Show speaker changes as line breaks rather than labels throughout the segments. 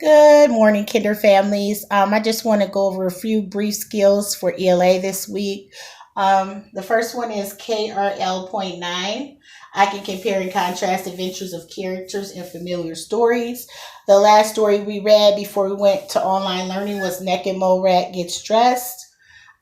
Good morning, Kinder families. I just want to go over a few brief skills for ELA this week. The first one is KRL.9. I can compare and contrast adventures of characters in familiar stories. The last story we read before we went to online learning was Naked Mole Rat Gets Dressed.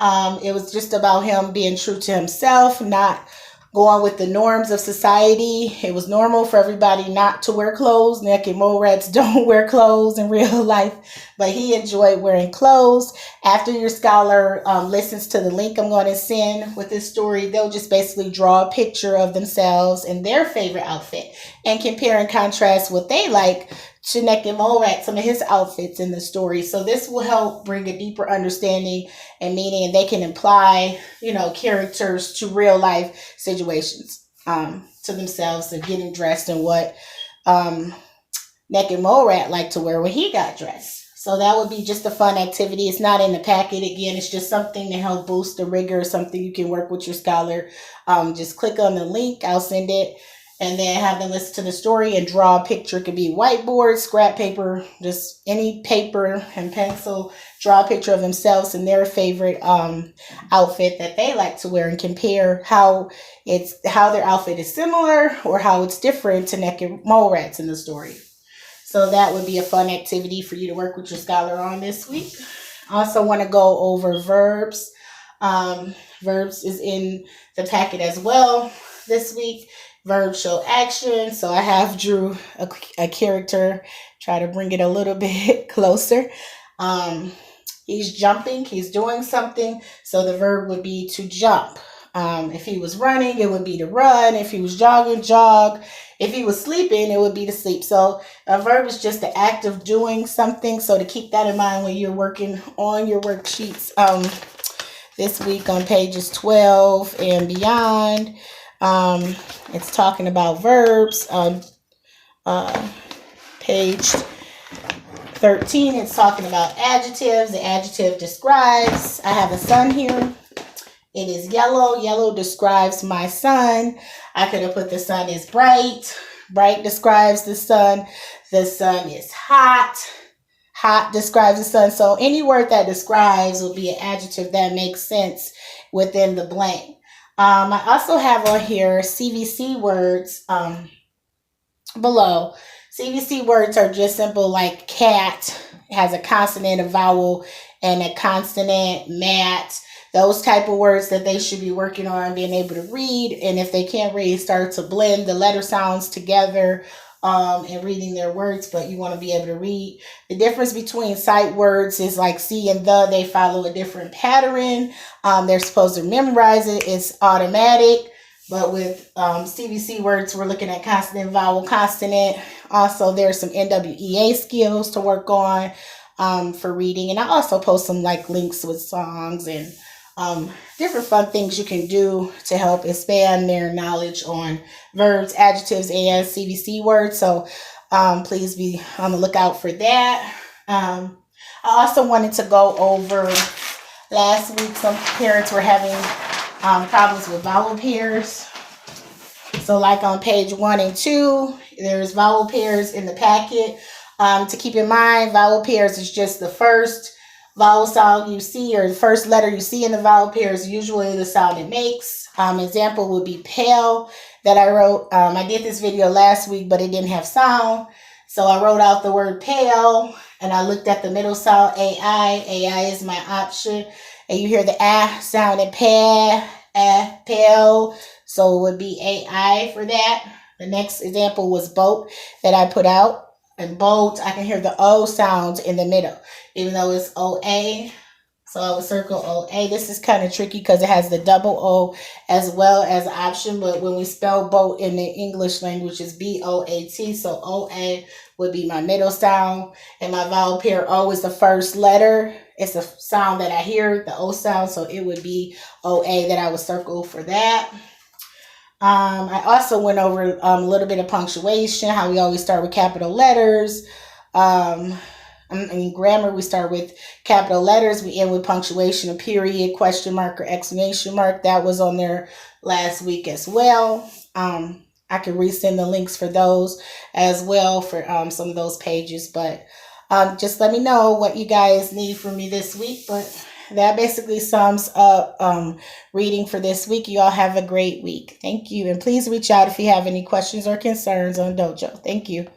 It was just about him being true to himself, not going with the norms of society. It was normal for everybody not to wear clothes. Naked mole rats don't wear clothes in real life, but he enjoyed wearing clothes. After your scholar listens to the link I'm going to send with this story, they'll just basically draw a picture of themselves in their favorite outfit and compare and contrast what they like to Naked Mole Rat, some of his outfits in the story. So this will help bring a deeper understanding and meaning, and they can apply, characters to real life situations, to themselves and getting dressed and what Naked Mole Rat liked to wear when he got dressed. So that would be just a fun activity. It's not in the packet. Again, it's just something to help boost the rigor, something you can work with your scholar. Just click on the link. I'll send it. And then have them listen to the story and draw a picture. It could be whiteboard, scrap paper, just any paper and pencil. Draw a picture of themselves and their favorite outfit that they like to wear and compare how their outfit is similar or how it's different to Naked Mole Rats in the story. So that would be a fun activity for you to work with your scholar on this week. I also want to go over verbs. Verbs is in the packet as well this week. Verbs show action. So I have drew a character, try to bring it a little bit closer. He's jumping, he's doing something. So the verb would be to jump. If he was running, it would be to run. If he was jogging, jog. If he was sleeping, it would be to sleep. So a verb is just the act of doing something. So to keep that in mind when you're working on your worksheets this week on pages 12 and beyond. It's talking about verbs. Page 13, it's talking about adjectives. The adjective describes. I have a sun here. It is yellow. Yellow describes my sun. I could have put the sun is bright. Bright describes the sun. The sun is hot. Hot describes the sun. So any word that describes will be an adjective that makes sense within the blank. I also have on here CVC words below. CVC words are just simple like cat, has a consonant, a vowel, and a consonant, mat. Those type of words that they should be working on being able to read. And if they can't read, start to blend the letter sounds together and reading their words, but you want to be able to read. The difference between sight words is like C and the, they follow a different pattern. They're supposed to memorize it. It's automatic. But with CVC words, we're looking at consonant, vowel, consonant. Also, there's some NWEA skills to work on for reading. And I also post some like links with songs and different fun things you can do to help expand their knowledge on verbs, adjectives, and CVC words. So please be on the lookout for that. I also wanted to go over last week, some parents were having problems with vowel pairs. So like on page 1 and 2, there's vowel pairs in the packet. To keep in mind, vowel pairs is just the first vowel sound you see or the first letter you see in the vowel pair is usually the sound it makes. Example would be pale that I wrote. I did this video last week, but it didn't have sound. So I wrote out the word pale and I looked at the middle sound AI. AI is my option. And you hear the ah sound in pale. So it would be AI for that. The next example was boat that I put out. And boat, I can hear the O sound in the middle, even though it's OA. So I would circle OA. This is kind of tricky because it has the double O as well as option. But when we spell boat in the English language, it's BOAT. So OA would be my middle sound. And my vowel pair O is the first letter. It's the sound that I hear, the O sound. So it would be OA that I would circle for that. I also went over a little bit of punctuation, how we always start with capital letters. In grammar, we start with capital letters. We end with punctuation, a period, question mark, or exclamation mark. That was on there last week as well. I can resend the links for those as well for some of those pages. But just let me know what you guys need from me this week. But that basically sums up reading for this week. You all have a great week. Thank you. And please reach out if you have any questions or concerns on Dojo. Thank you.